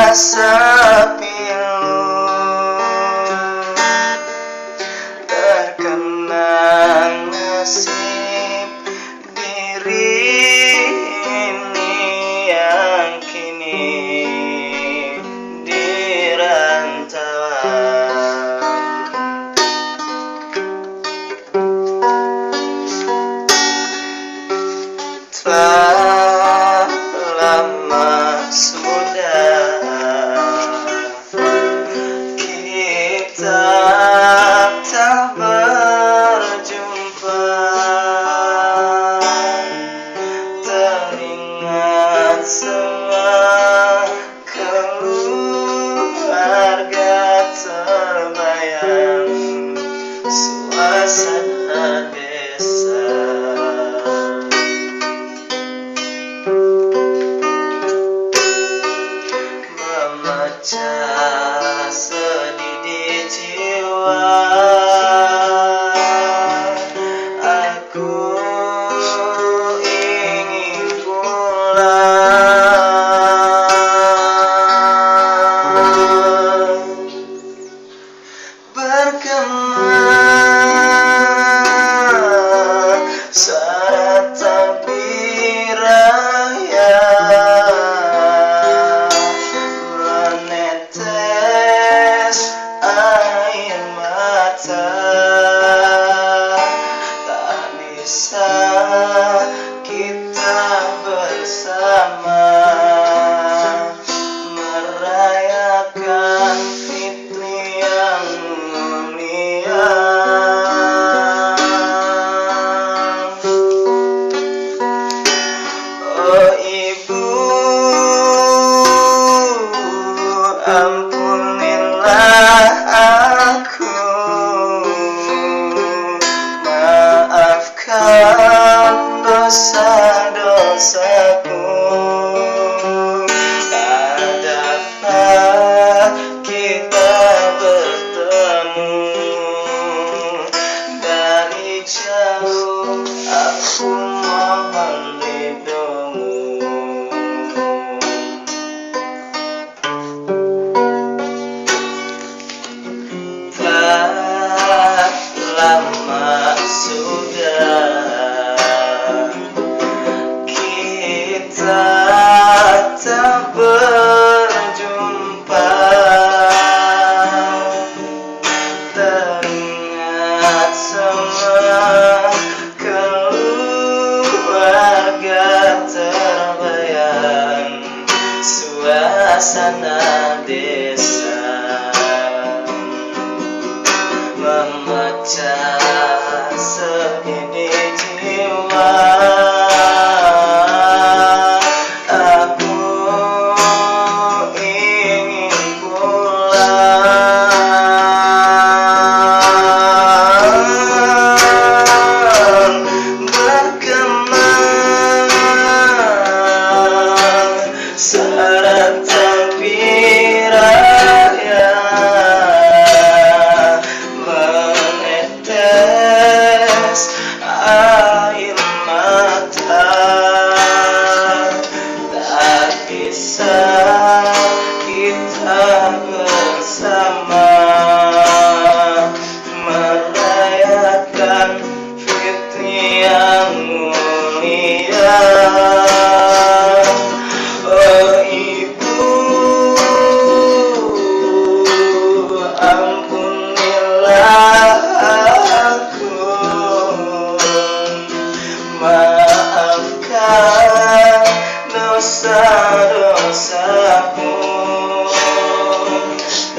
rasa pilu, terkenang nasib diri ini yang kini di rantauan. Telah lama sudah kita tak berjumpa, teringat semua keluarga, terbayang suasana desa. Memecah sedih di jiwa, aku ingin pulang, bergema saat takbir raya, air mata, tak bisa kita bersama merayakan Fitri yang mulia. Oh Ibu, ampunilah aku, maafkan dosa-dosaku. Tak dapat kita bertemu, dari jauh aku mohon ridhomu. Lama sudah kita tak berjumpa, teringat semua keluarga, terbayang suasana desa. Memecah sedih di jiwa, aku ingin pulang, bergema saat takbir raya, air mata, tak bisa kita bersama merayakan Fitri yang mulia. Oh Ibu, ampunilah aku, maafkan dosa-dosaku.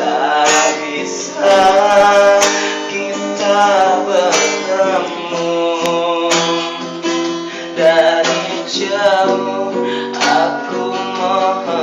Tak bisa kita bertemu, dari jauh aku mohon